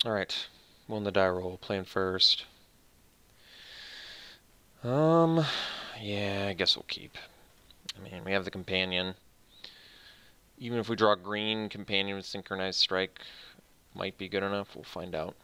Alright, won the die roll, playing first. Yeah, I guess we'll keep. I mean, we have the companion. Even if we draw green, companion with synchronized strike might be good enough. We'll find out.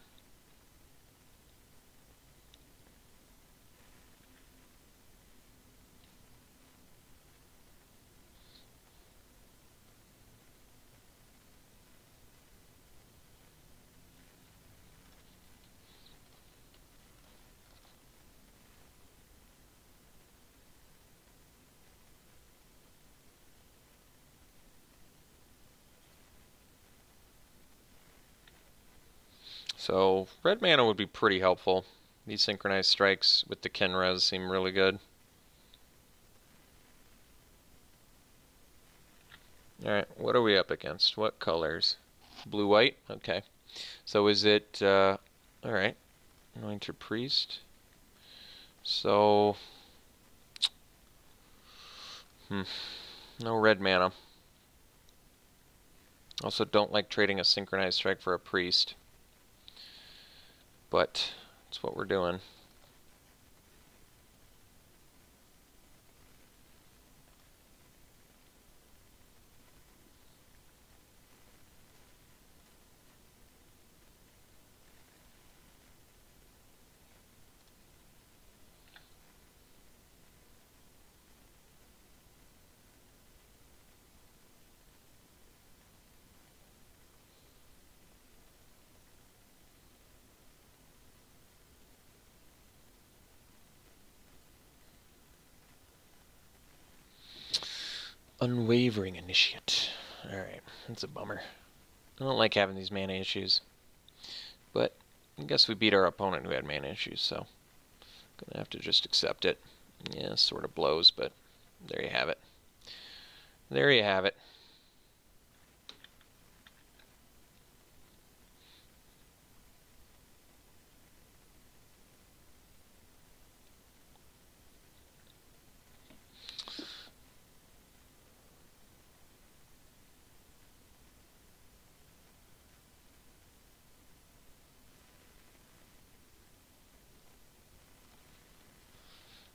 So, red mana would be pretty helpful. These synchronized strikes with the Kinras seem really good. Alright, what are we up against? What colors? Blue-white? Okay. So is it, alright. Anointed Priest. So, no red mana. Also don't like trading a synchronized strike for a priest. But that's what we're doing. Unwavering Initiate. Alright, that's a bummer. I don't like having these mana issues. But I guess we beat our opponent who had mana issues, so gonna have to just accept it. Yeah, sort of blows, but there you have it. There you have it.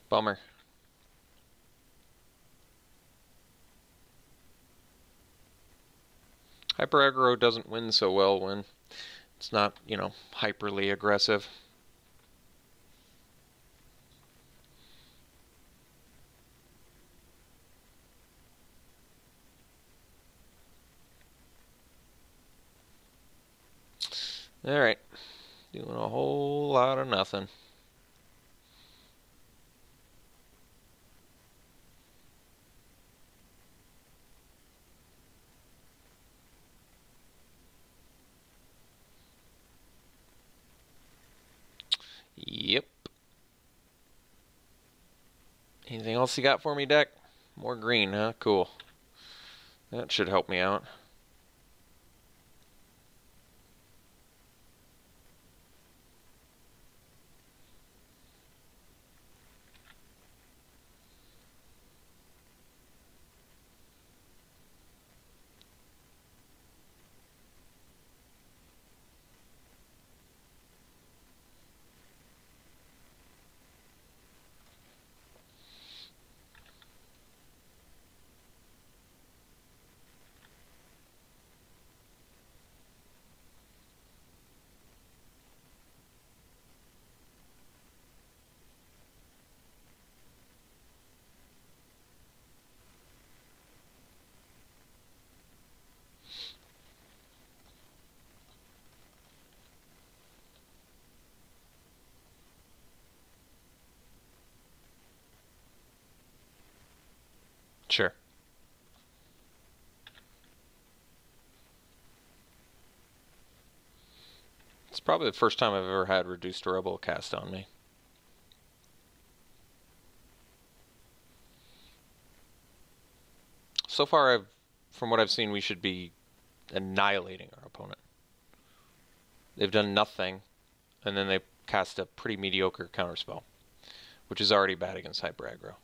Bummer. Hyper aggro doesn't win so well when it's not, you know, hyperly aggressive. Alright. Doing a whole lot of nothing. Yep. Anything else you got for me, deck? More green, huh? Cool. That should help me out. Sure. It's probably the first time I've ever had reduced durable cast on me. So far, from what I've seen, we should be annihilating our opponent. They've done nothing, and then they cast a pretty mediocre counterspell, which is already bad against hyper aggro.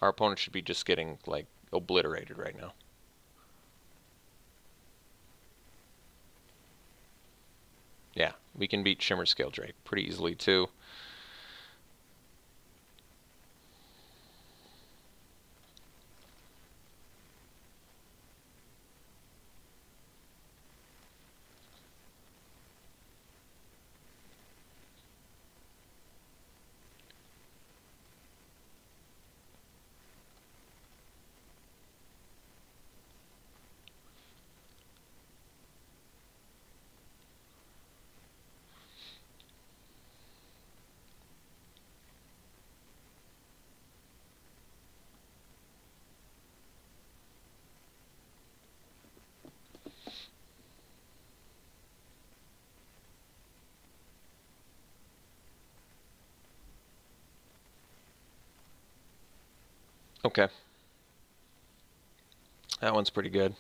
Our opponent should be just getting, like, obliterated right now. We can beat Shimmer Scale Drake pretty easily too. Okay. That one's pretty good.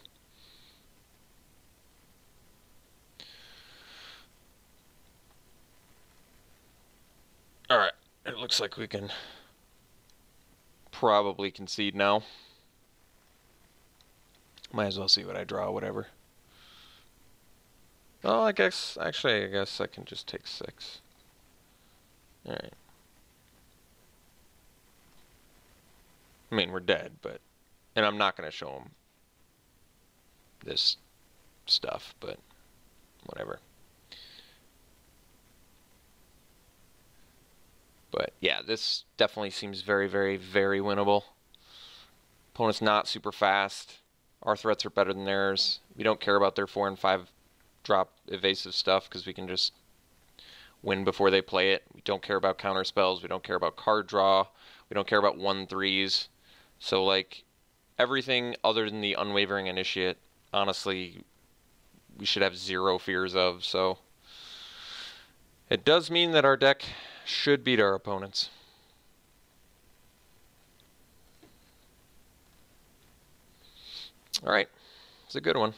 Alright. It looks like we can probably concede now. Might as well see what I draw, whatever. Oh, I guess I can just take 6. Alright. I mean, we're dead, but... And I'm not going to show him this stuff, but whatever. But yeah, this definitely seems very, very, very winnable. Opponent's not super fast. Our threats are better than theirs. We don't care about their 4 and 5 drop evasive stuff because we can just win before they play it. We don't care about counter spells. We don't care about card draw. We don't care about 1/3s. So like everything other than the Unwavering Initiate, honestly, we should have 0 fears of. So it does mean that our deck should beat our opponents. All right, it's a good one.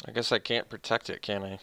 I guess I can't protect it, can I?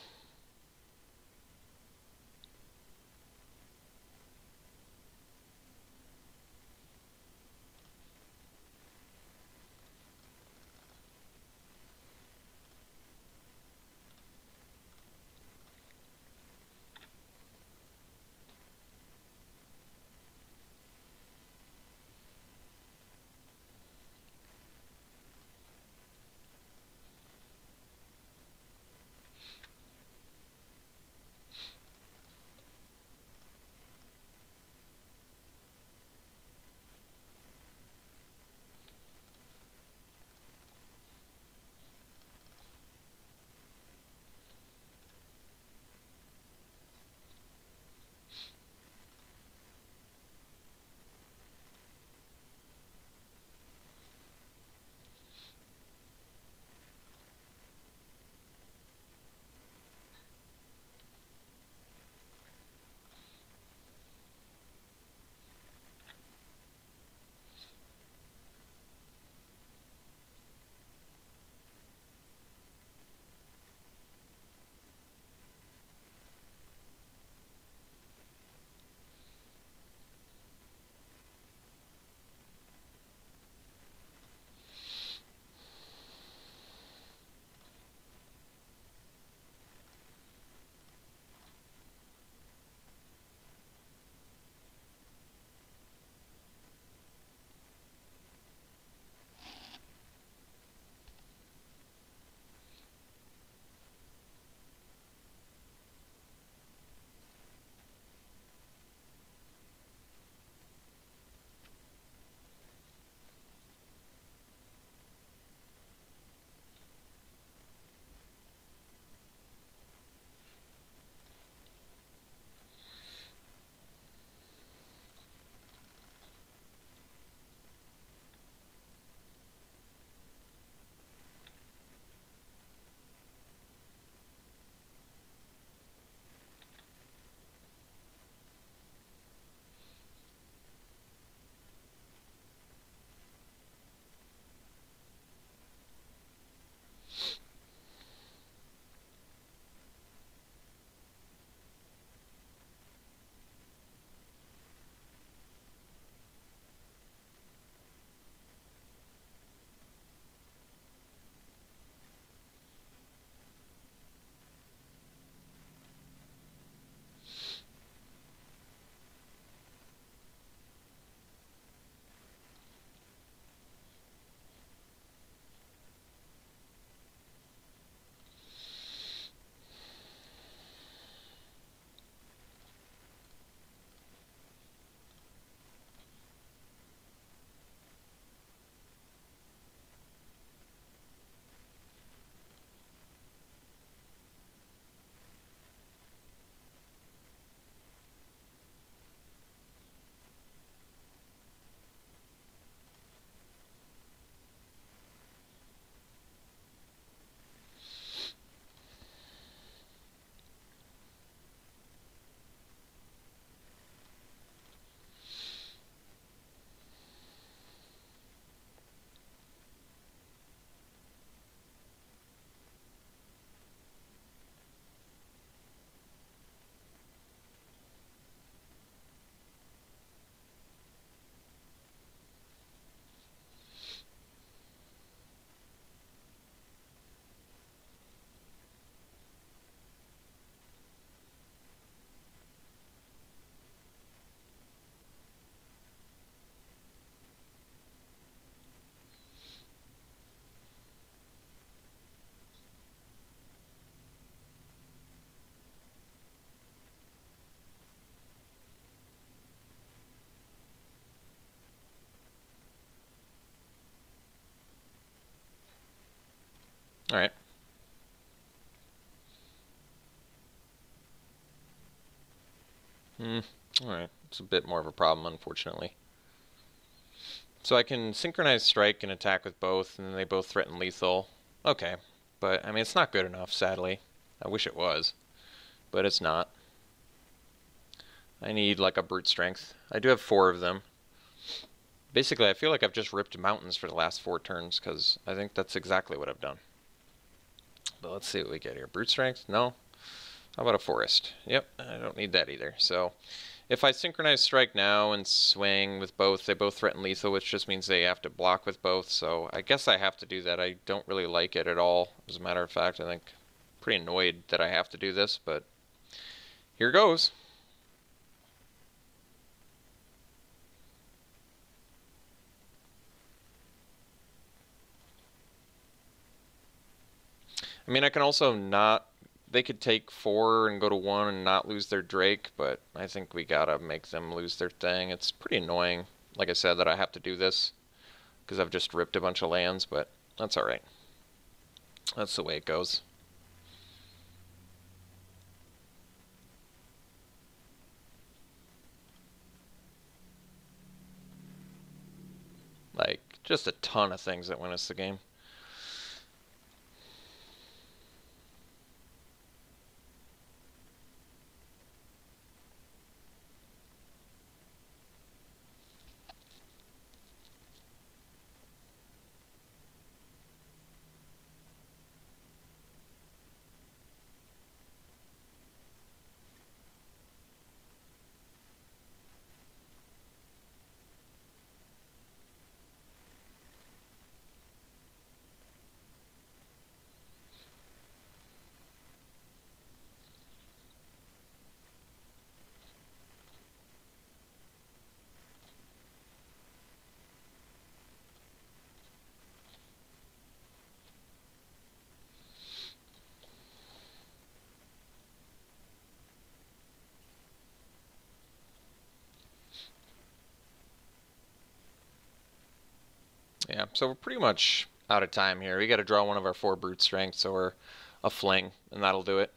Alright. Alright. It's a bit more of a problem, unfortunately. So I can synchronize strike and attack with both, and then they both threaten lethal. Okay. But, I mean, it's not good enough, sadly. I wish it was. But it's not. I need, like, a brute strength. I do have 4 of them. Basically, I feel like I've just ripped mountains for the last 4 turns, because I think that's exactly what I've done. But let's see what we get here. Brute strength? No. How about a forest? Yep, I don't need that either. So if I synchronize strike now and swing with both, they both threaten lethal, which just means they have to block with both. So I guess I have to do that. I don't really like it at all. As a matter of fact, I think I'm pretty annoyed that I have to do this, but here goes. I mean, I can also not... They could take 4 and go to 1 and not lose their Drake, but I think we gotta make them lose their thing. It's pretty annoying, like I said, that I have to do this, because I've just ripped a bunch of lands, but that's alright. That's the way it goes. Like, just a ton of things that win us the game. Yeah, so we're pretty much out of time here. We gotta draw one of our 4 brute strengths or a fling, and that'll do it.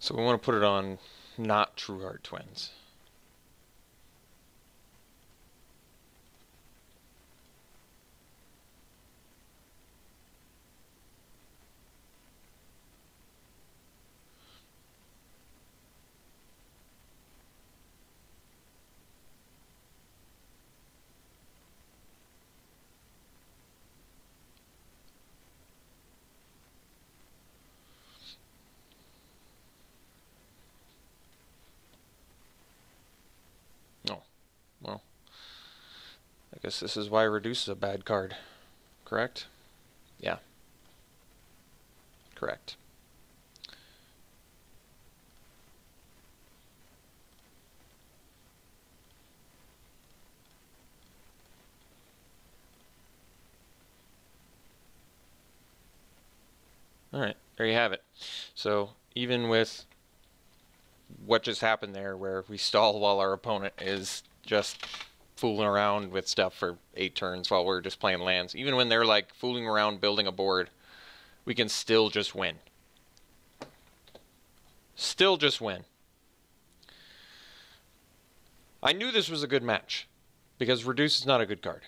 So we want to put it on not True Heart Twins. Oh, well, I guess this is why Reduce is a bad card. Correct? Yeah. Correct. Alright, there you have it. So, even with what just happened there, where we stall while our opponent is just fooling around with stuff for 8 turns while we're just playing lands, even when they're like fooling around building a board, we can still just win. Still just win. I knew this was a good match, because Reduce is not a good card.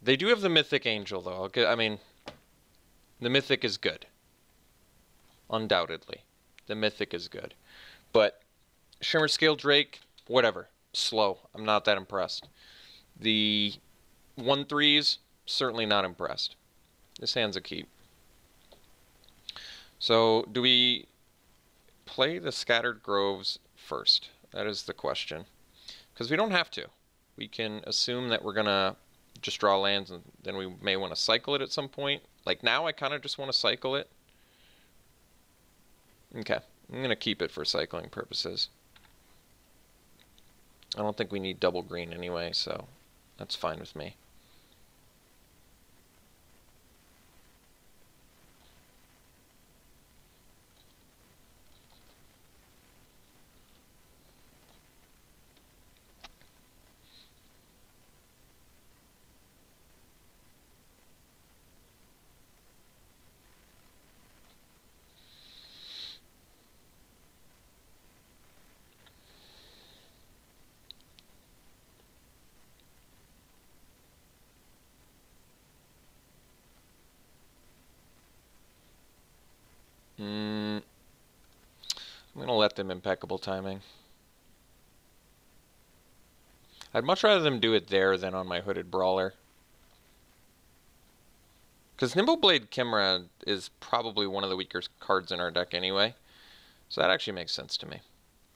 They do have the Mythic Angel, though. I mean, the Mythic is good. Undoubtedly. The Mythic is good. But Shimmer Scale Drake, whatever. Slow. I'm not that impressed. The 1/3s, certainly not impressed. This hand's a keep. So, do we play the Scattered Groves first? That is the question. Because we don't have to. We can assume that we're going to just draw lands, and then we may want to cycle it at some point. Like now, I kind of just want to cycle it. Okay, I'm going to keep it for cycling purposes. I don't think we need double green anyway, so that's fine with me. I'm going to let them impeccable timing. I'd much rather them do it there than on my Hooded Brawler. Because Nimbleblade Chimera is probably one of the weaker cards in our deck anyway. So that actually makes sense to me.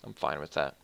I'm fine with that.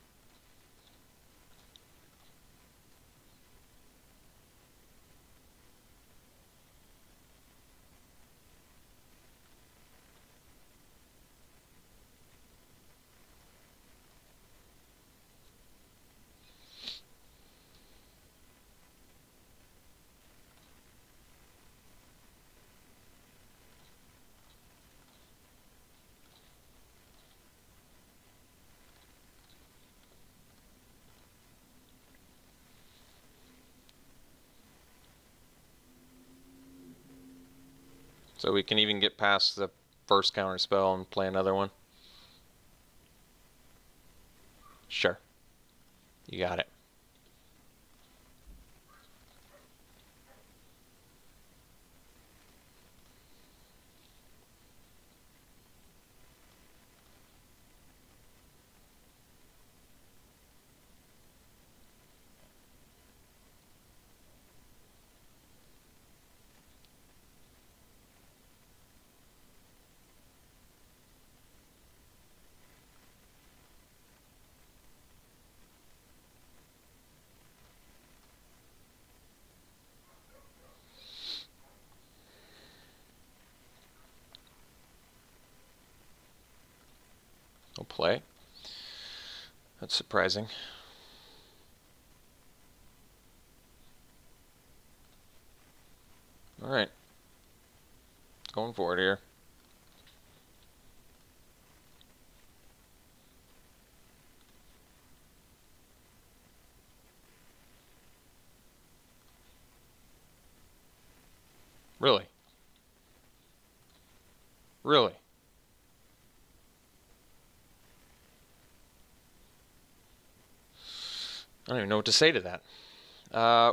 So we can even get past the first counter spell and play another one. Sure. You got it. No play. That's surprising. Alright. Going forward here. Really? Really? I don't even know what to say to that.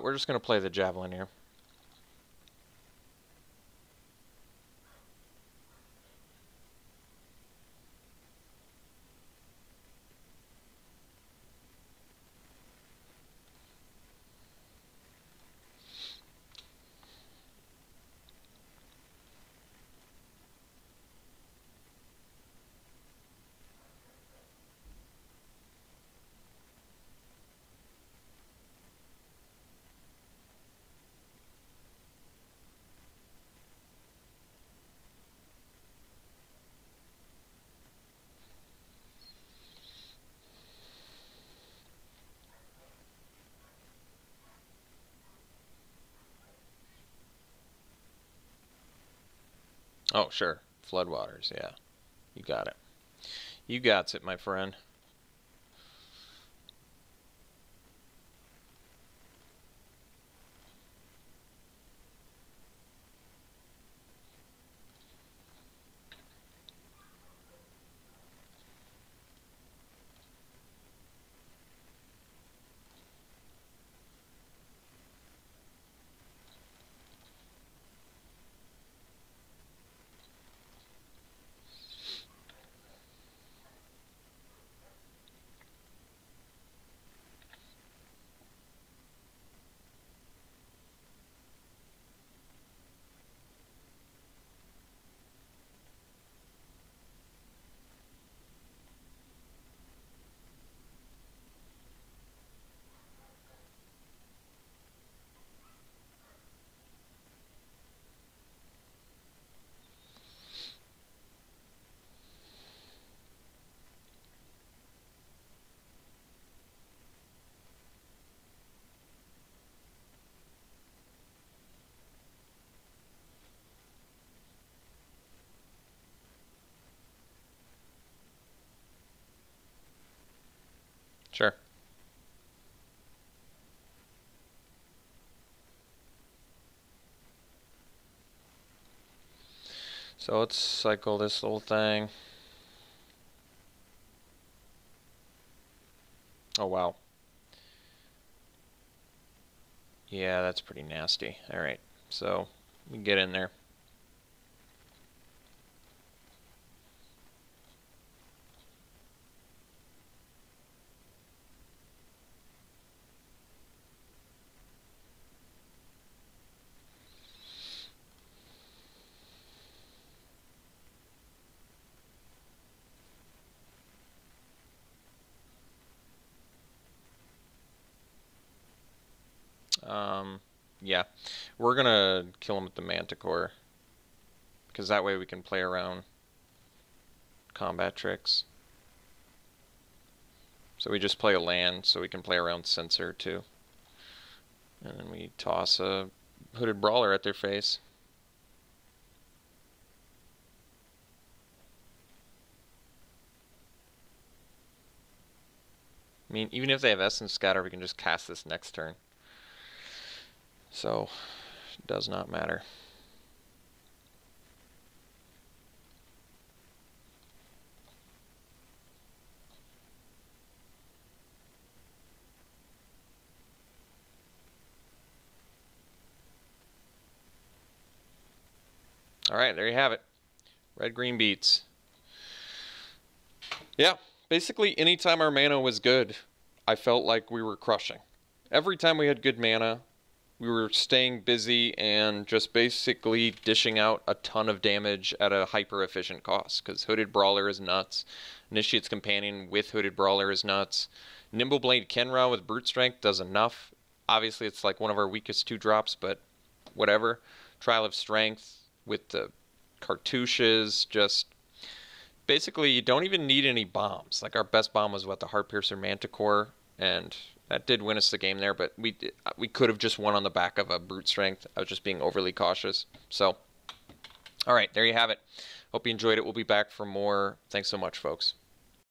We're just going to play the Javelin here. Oh, sure. Floodwaters, yeah. You got it. You got it, my friend. Sure. So let's cycle this little thing. Oh, wow. Yeah, that's pretty nasty. Alright, so we can get in there. Yeah, we're gonna kill him with the Manticore, because that way we can play around combat tricks. So we just play a land, so we can play around Censor too. And then we toss a Hooded Brawler at their face. I mean, even if they have Essence Scatter, we can just cast this next turn. So, it does not matter. Alright, there you have it. Red-green beats. Yeah, basically anytime our mana was good, I felt like we were crushing. Every time we had good mana, we were staying busy and just basically dishing out a ton of damage at a hyper-efficient cost, because Hooded Brawler is nuts. Initiate's Companion with Hooded Brawler is nuts. Nimbleblade Kenra with Brute Strength does enough. Obviously, it's like one of our weakest 2-drops, but whatever. Trial of Strength with the cartouches, just... Basically, you don't even need any bombs. Like, our best bomb was, what, the Heartpiercer Manticore, and... that did win us the game there, but we could have just won on the back of a Brute Strength. I was just being overly cautious. So, all right, there you have it. Hope you enjoyed it. We'll be back for more. Thanks so much, folks.